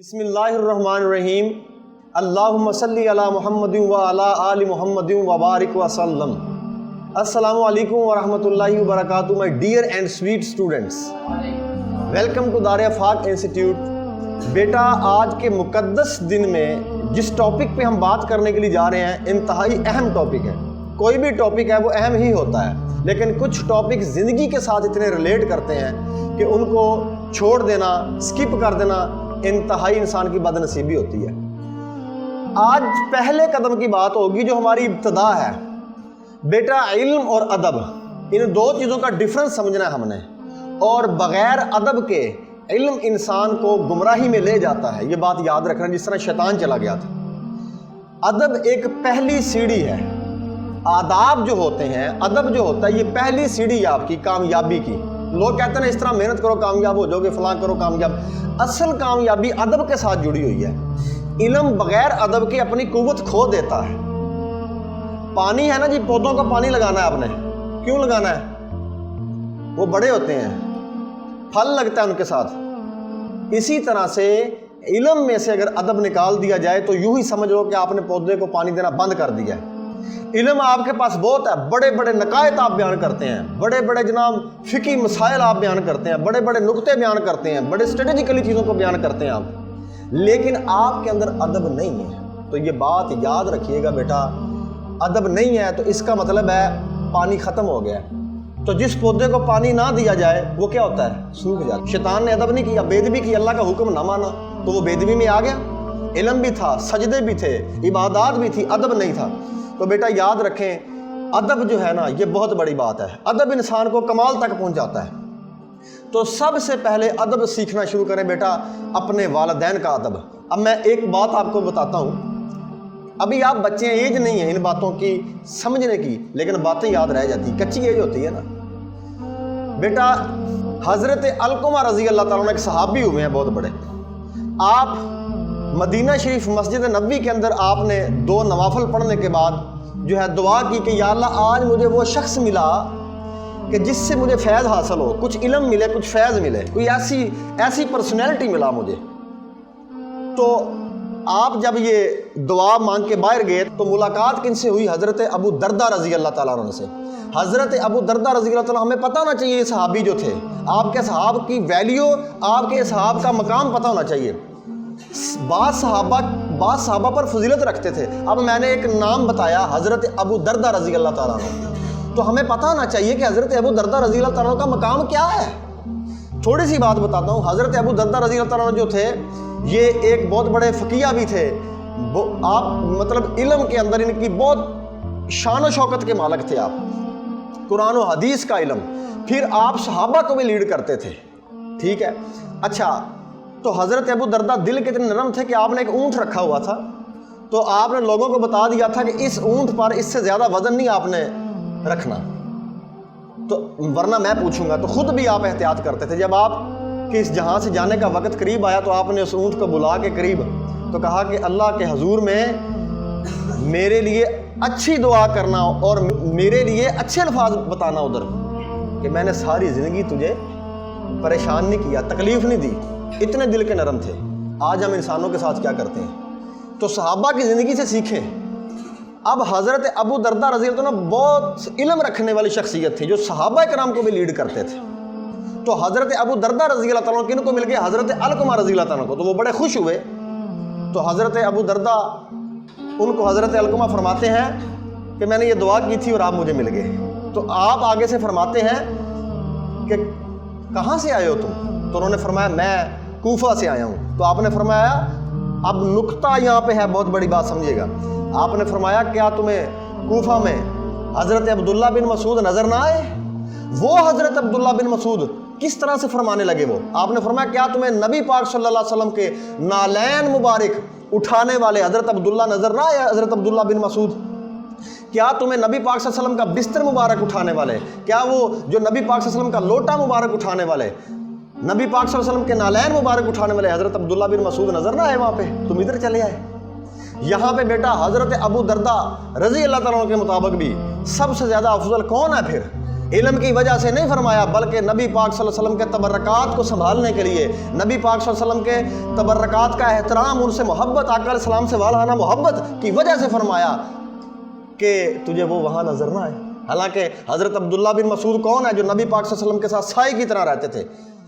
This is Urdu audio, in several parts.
بسم اللہ الرحمن الرحیم اللہم صلی علی محمد و علی آل محمد و بارک وسلم۔ السلام علیکم ورحمۃ اللہ وبرکاتہ my dear and sweet students, welcome to Dar Afaq institute. بیٹا آج کے مقدس دن میں جس ٹاپک پہ ہم بات کرنے کے لیے جا رہے ہیں انتہائی اہم ٹاپک ہے۔ کوئی بھی ٹاپک ہے وہ اہم ہی ہوتا ہے، لیکن کچھ ٹاپک زندگی کے ساتھ اتنے ریلیٹ کرتے ہیں کہ ان کو چھوڑ دینا، سکپ کر دینا انتہائی انسان کی بد نصیبی ہوتی ہے۔ آج پہلے قدم کی بات ہوگی جو ہماری ابتدا ہے۔ بیٹا علم اور ادب، ان دو چیزوں کا ڈفرنس سمجھنا ہے ہم نے، اور بغیر ادب کے علم انسان کو گمراہی میں لے جاتا ہے۔ یہ بات یاد رکھنا، جس طرح شیطان چلا گیا تھا۔ ادب ایک پہلی سیڑھی ہے۔ آداب جو ہوتے ہیں، ادب جو ہوتا ہے، یہ پہلی سیڑھی ہے آپ کی کامیابی کی۔ لوگ کہتے ہیں نا اس طرح محنت کرو کامیاب ہو جاؤ گے، فلاں کرو کامیاب۔ اصل کامیابی ادب کے ساتھ جڑی ہوئی ہے۔ علم بغیر ادب کے اپنی قوت کھو دیتا ہے۔ پانی ہے نا جی، پودوں کو پانی لگانا ہے آپ نے، کیوں لگانا ہے؟ وہ بڑے ہوتے ہیں، پھل لگتا ہے ان کے ساتھ۔ اسی طرح سے علم میں سے اگر ادب نکال دیا جائے تو یوں ہی سمجھ لو کہ آپ نے پودے کو پانی دینا بند کر دیا ہے۔ علم آپ کے پاس بہت ہے، بڑے بڑے نقائط آپ بیان کرتے ہیں، بڑے بڑے جناب فقہی مسائل آپ بیان کرتے ہیں، بڑے بڑے نقطے بیان کرتے ہیں، بڑے اسٹریٹجیکلی چیزوں کو بیان کرتے ہیں آپ، لیکن آپ کے اندر ادب نہیں ہے۔ تو یہ بات یاد رکھیے گا بیٹا، ادب نہیں ہے تو اس کا مطلب ہے پانی ختم ہو گیا ہے۔ تو جس پودے کو پانی نہ دیا جائے وہ کیا ہوتا ہے؟ سوکھ جاتا ہے۔ شیطان نے ادب نہیں کیا، بے ادبی کی، اللہ کا حکم نہ مانا تو وہ بے ادبی میں آ گیا۔ علم بھی تھا، سجدے بھی تھے، عبادات بھی تھی، ادب نہیں تھا۔ تو بیٹا یاد رکھیں، ادب جو ہے نا یہ بہت بڑی بات ہے۔ ادب انسان کو کمال تک پہنچاتا ہے۔ تو سب سے پہلے ادب سیکھنا شروع کریں بیٹا، اپنے والدین کا ادب۔ اب میں ایک بات آپ کو بتاتا ہوں، ابھی آپ بچے ہیں، ایج نہیں ہے ان باتوں کی سمجھنے کی، لیکن باتیں یاد رہ جاتی، کچی ایج ہوتی ہے نا۔ بیٹا حضرت علقمہ رضی اللہ تعالیٰ عنہ ایک صحابی ہوئے ہیں بہت بڑے۔ آپ مدینہ شریف مسجد نبوی کے اندر آپ نے 2 نوافل پڑھنے کے بعد جو ہے دعا کی کہ یا اللہ آج مجھے وہ شخص ملا کہ جس سے مجھے فیض حاصل ہو، کچھ علم ملے، کچھ فیض ملے، کوئی ایسی پرسنالٹی ملا مجھے۔ تو آپ جب یہ دعا مانگ کے باہر گئے تو ملاقات کن سے ہوئی؟ حضرت ابو دردہ رضی اللہ تعالیٰ عنہ سے۔ حضرت ابو دردہ رضی اللہ تعالیٰ، ہمیں پتہ ہونا چاہیے یہ صحابی جو تھے، آپ کے صحاب کی ویلیو، آپ کے صحاب کا مقام پتہ ہونا چاہیے۔ بعض صحابہ پر فضیلت رکھتے تھے۔ اب میں نے ایک نام بتایا، حضرت ابو دردہ رضی اللہ تعالیٰ عنہ، تو ہمیں پتہ ہونا چاہیے کہ حضرت ابو دردہ رضی اللہ تعالیٰ عنہ کا مقام کیا ہے۔ تھوڑی سی بات بتاتا ہوں۔ حضرت ابو دردہ رضی اللہ تعالیٰ عنہ جو تھے، یہ ایک بہت بڑے فقیہ بھی تھے۔ آپ مطلب علم کے اندر ان کی بہت شان و شوکت کے مالک تھے آپ، قرآن و حدیث کا علم۔ پھر آپ صحابہ کو بھی لیڈ کرتے تھے، ٹھیک ہے۔ اچھا، تو حضرت ابو دردہ دل کے اتنے نرم تھے کہ آپ نے ایک اونٹ رکھا ہوا تھا، تو آپ نے لوگوں کو بتا دیا تھا کہ اس اونٹ پر اس سے زیادہ وزن نہیں آپ نے رکھنا، تو ورنہ میں پوچھوں گا۔ تو خود بھی آپ احتیاط کرتے تھے۔ جب آپ کے اس جہاں سے جانے کا وقت قریب آیا تو آپ نے اس اونٹ کو بلا کے قریب تو کہا کہ اللہ کے حضور میں میرے لیے اچھی دعا کرنا اور میرے لیے اچھے الفاظ بتانا ادھر، کہ میں نے ساری زندگی تجھے پریشان نہیں کیا، تکلیف نہیں دی۔ اتنے دل کے نرم تھے۔ آج ہم انسانوں کے ساتھ کیا کرتے ہیں؟ تو صحابہ کی زندگی سے سیکھیں۔ اب حضرت ابو دردہ رضی اللہ عنہ بہت علم رکھنے والی شخصیت تھی جو صحابہ کرام کو بھی لیڈ کرتے تھے۔ تو حضرت ابو دردہ رضی اللہ تعالیٰ عنہ کن کو مل گیا؟ حضرت علقمہ رضی اللہ تعالیٰ عنہ کو۔ تو وہ بڑے خوش ہوئے۔ تو حضرت ابو دردہ ان کو حضرت علقمہ فرماتے ہیں کہ میں نے یہ دعا کی تھی اور آپ مجھے مل گئے۔ تو آپ آگے سے فرماتے ہیں کہ کہاں سے آئے ہو تم؟ تو انہوں نے فرمایا میں کوفہ سے آیا ہوں۔ تو آپ نے فرمایا، اب نقطہ یہاں پہ ہے، بہت بڑی بات سمجھیے گا۔ آپ نے فرمایا کیا تمہیں کوفہ میں حضرت عبداللہ بن مسعود نظر نہ آئے؟ وہ حضرت عبداللہ بن مسعود کس طرح سے فرمانے لگے وہ؟ آپ نے فرمایا کیا تمہیں نبی پاک صلی اللہ علیہ وسلم کے نالین مبارک اٹھانے والے حضرت عبداللہ نظر نہ آئے؟ حضرت عبداللہ بن مسعود، کیا تمہیں نبی پاک صلی اللہ علیہ وسلم کا بستر مبارک اٹھانے والے، کیا وہ جو نبی پاک صلی اللہ علیہ وسلم کا لوٹا مبارک اٹھانے والے، نبی پاک صلی اللہ علیہ وسلم کے نالین مبارک اٹھانے والے حضرت عبداللہ بن مسعود نظر نہ آئے وہاں پہ؟ تم ادھر چلے آئے۔ یہاں پہ بیٹا حضرت ابو دردہ رضی اللہ تعالیٰ عنہ کے مطابق بھی سب سے زیادہ افضل کون ہے پھر؟ علم کی وجہ سے نہیں فرمایا، بلکہ نبی پاک صلی اللہ علیہ وسلم کے تبرکات کو سنبھالنے کے لیے، نبی پاک صلی اللہ علیہ وسلم کے تبرکات کا احترام، ان سے محبت، آقا علیہ السلام سے والہانہ محبت کی وجہ سے فرمایا کہ تجھے وہ وہاں نظر نہ آئے۔ حالانکہ حضرت عبداللہ بن مسعود کون ہے جو نبی پاک صلی اللہ علیہ وسلم کے ساتھ سائے کی طرح رہتے تھے؟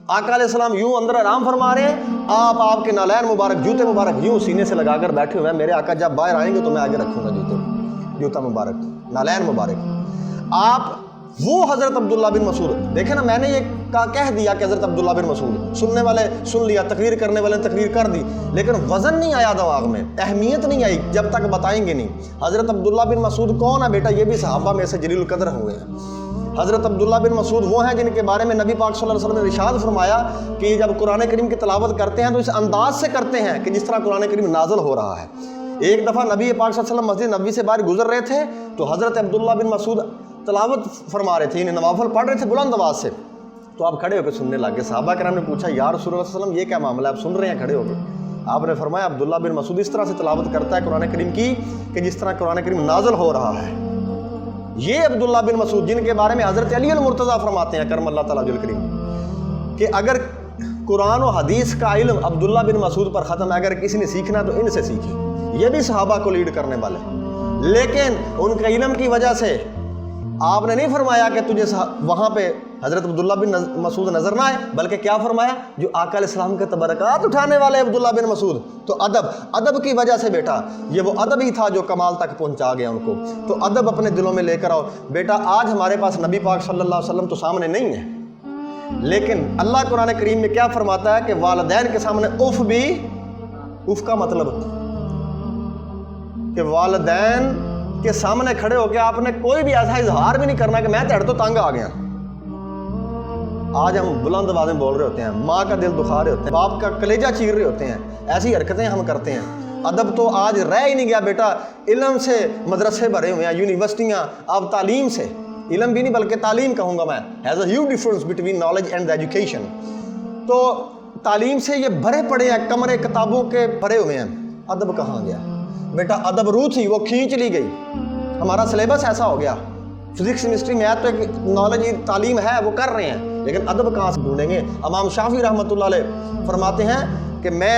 آقا علیہ السلام یوں اندر آرام فرما رہے ہیں، آپ کے نالین مبارک، جوتے مبارک یوں سینے سے لگا کر بیٹھے ہوئے ہیں، میرے آقا جب باہر آئیں گے تو میں آگے رکھوں گا جوتا مبارک، نالین مبارک۔ آپ وہ حضرت عبداللہ بن مسعود، دیکھیں نا، میں نے یہ کہہ دیا کہ حضرت عبداللہ بن مسعود، سننے والے سن لیا، تقریر کرنے والے نے تقریر کر دی، لیکن وزن نہیں آیا دماغ میں، اہمیت نہیں آئی جب تک بتائیں گے نہیں۔ حضرت عبداللہ بن مسعود کون ہے بیٹا؟ یہ بھی صحابہ میں سے جلیل القدر ہوئے ہیں۔ حضرت عبداللہ بن مسعود وہ ہیں جن کے بارے میں نبی پاک صلی اللہ علیہ وسلم نے ارشاد فرمایا کہ یہ جب قرآن کریم کی تلاوت کرتے ہیں تو اس انداز سے کرتے ہیں کہ جس طرح قرآن کریم نازل ہو رہا ہے۔ ایک دفعہ نبی پاک صلی اللہ علیہ وسلم مسجد نبوی سے باہر گزر رہے تھے تو حضرت عبداللہ بن مسعود تلاوت فرما رہے تھے، انہیں نوافل پڑھ رہے تھے بلند آواز سے، تو آپ کھڑے ہو کے سننے لگے۔ صحابہ کرام نے پوچھا یا رسول اللہ صلی اللہ علیہ وسلم یہ کیا معاملہ ہے، آپ سن رہے ہیں کھڑے ہو کے؟ آپ نے فرمایا عبداللہ بن مسعود اس طرح سے تلاوت کرتا ہے قرآن کریم کی کہ جس طرح قرآن کریم نازل ہو رہا ہے۔ یہ عبداللہ بن مسعود جن کے بارے میں حضرت علی المرتضیٰ فرماتے ہیں کرم اللہ تعالیٰ وجہ الکریم کہ اگر قرآن و حدیث کا علم عبداللہ بن مسعود پر ختم ہے، اگر کسی نے سیکھنا تو ان سے سیکھے۔ یہ بھی صحابہ کو لیڈ کرنے والے، لیکن ان کے علم کی وجہ سے آپ نے نہیں فرمایا کہ تجھے وہاں پہ حضرت عبداللہ بن مسعود نظر نہ آئے، بلکہ کیا فرمایا؟ جو آقا علیہ السلام کے تبرکات اٹھانے والے عبداللہ بن مسعود، تو ادب کی وجہ سے بیٹا، یہ وہ ادب ہی تھا جو کمال تک پہنچا گیا ان کو۔ تو ادب اپنے دلوں میں لے کر آؤ بیٹا۔ آج ہمارے پاس نبی پاک صلی اللہ علیہ وسلم تو سامنے نہیں ہے، لیکن اللہ قرآن کریم میں کیا فرماتا ہے کہ والدین کے سامنے اف بھی، اف کا مطلب کہ والدین کے سامنے کھڑے ہو کے آپ نے کوئی بھی ایسا اظہار بھی نہیں کرنا کہ میں تیرے تو تنگ آ گیا۔ آج ہم بلند آوازیں بول رہے ہوتے ہیں، ماں کا دل دکھا رہے ہوتے ہیں، باپ کا کلیجہ چیر رہے ہوتے ہیں، ایسی حرکتیں ہم کرتے ہیں۔ ادب تو آج رہ ہی نہیں گیا بیٹا۔ علم سے مدرسے بھرے ہوئے ہیں، یونیورسٹیاں، اب تعلیم سے، علم بھی نہیں بلکہ تعلیم کہوں گا میں، has a huge difference between knowledge and education. تو تعلیم سے یہ بھرے پڑے ہیں، کمرے کتابوں کے بھرے ہوئے ہیں، ادب کہاں گیا بیٹا؟ ادب روح تھی وہ کھینچ لی گئی، ہمارا سلیبس ایسا ہو گیا، فزکس کیمسٹری میتھ تو ایک نالج تعلیم ہے وہ کر رہے ہیں، لیکن ادب کہاں سے ڈھونڈیں گے؟ امام شافعی رحمۃ اللہ علیہ فرماتے ہیں کہ میں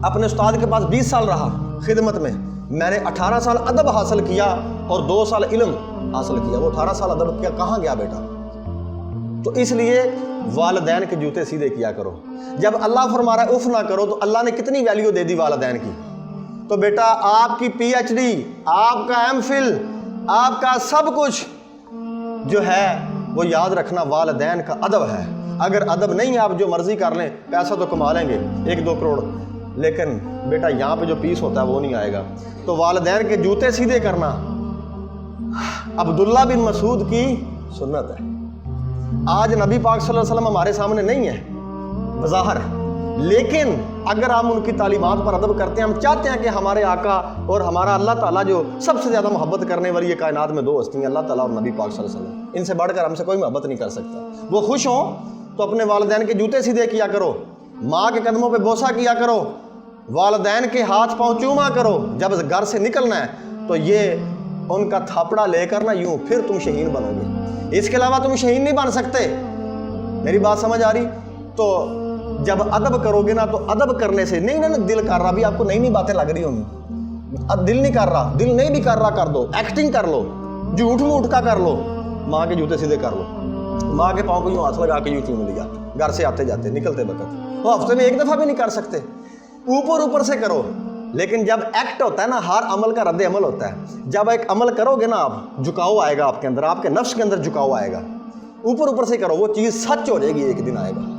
اپنے استاد کے پاس 20 سال رہا خدمت میں نے 18 سال ادب حاصل کیا اور 2 سال علم حاصل کیا۔ وہ 18 سال ادب کیا کہاں گیا بیٹا؟ تو اس لیے والدین کے جوتے سیدھے کیا کرو۔ جب اللہ فرما رہا ہے اف نہ کرو تو اللہ نے کتنی ویلیو دے دی والدین کی۔ تو بیٹا آپ کی پی ایچ ڈی، آپ کا ایم فل، آپ کا سب کچھ جو ہے وہ یاد رکھنا والدین کا ادب ہے۔ اگر ادب نہیں ہے آپ جو مرضی کر لیں، پیسہ تو کما لیں گے 1-2 کروڑ، لیکن بیٹا یہاں پہ جو پیس ہوتا ہے وہ نہیں آئے گا۔ تو والدین کے جوتے سیدھے کرنا عبداللہ بن مسعود کی سنت ہے۔ آج نبی پاک صلی اللہ علیہ وسلم ہمارے سامنے نہیں ہے بظاہر، لیکن اگر ہم ان کی تعلیمات پر ادب کرتے ہیں، ہم چاہتے ہیں کہ ہمارے آقا اور ہمارا اللہ تعالیٰ جو سب سے زیادہ محبت کرنے والی یہ کائنات میں 2 ہستی ہیں، اللہ تعالیٰ اور نبی پاک صلی اللہ علیہ وسلم، ان سے بڑھ کر ہم سے کوئی محبت نہیں کر سکتا۔ وہ خوش ہوں تو اپنے والدین کے جوتے سیدھے کیا کرو، ماں کے قدموں پہ بوسہ کیا کرو، والدین کے ہاتھ پاؤں چوما کرو۔ جب گھر سے نکلنا ہے تو یہ ان کا تھاپڑا لے کر نا یوں، پھر تم شہین بنو گے، اس کے علاوہ تم شہین نہیں بن سکتے۔ میری بات سمجھ آ رہی؟ تو جب ادب کرو گے نا تو ادب کرنے سے نہیں نا دل کر رہا، بھی آپ کو نئی باتیں لگ رہی ہوں گی، اب دل نہیں کر رہا، دل نہیں بھی کر رہا کر دو، ایکٹنگ کر لو، جھوٹ موٹ کا کر لو، ماں کے جوتے سیدھے کر لو، ماں کے پاؤں کو یوں ہاتھ لگا کے یوں چوم لیا گھر سے آتے جاتے نکلتے وقت، وہ ہفتے میں 1 دفعہ بھی نہیں کر سکتے، اوپر سے کرو۔ لیکن جب ایکٹ ہوتا ہے نا، ہر عمل کا رد عمل ہوتا ہے، جب ایک عمل کرو گے نا آپ، جھکاؤ آئے گا آپ کے اندر، آپ کے نفس کے اندر جھکاؤ آئے گا، اوپر سے کرو، وہ چیز سچ ہو جائے گی، ایک دن آئے گا۔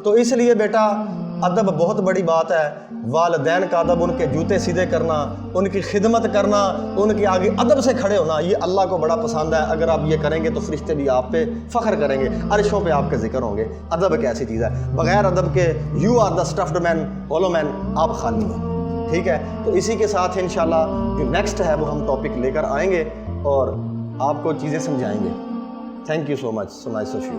تو اس لیے بیٹا ادب بہت بڑی بات ہے، والدین کا ادب، ان کے جوتے سیدھے کرنا، ان کی خدمت کرنا، ان کے آگے ادب سے کھڑے ہونا، یہ اللہ کو بڑا پسند ہے۔ اگر آپ یہ کریں گے تو فرشتے بھی آپ پہ فخر کریں گے، عرشوں پہ آپ کے ذکر ہوں گے۔ ادب ایک ایسی چیز ہے، بغیر ادب کے یو آر دا اسٹفڈ مین ہولو مین، آپ خالی ہیں، ٹھیک ہے؟ تو اسی کے ساتھ انشاءاللہ جو نیکسٹ ہے وہ ہم ٹاپک لے کر آئیں گے اور آپ کو چیزیں سمجھائیں گے۔ Thank you so much, so nice of you.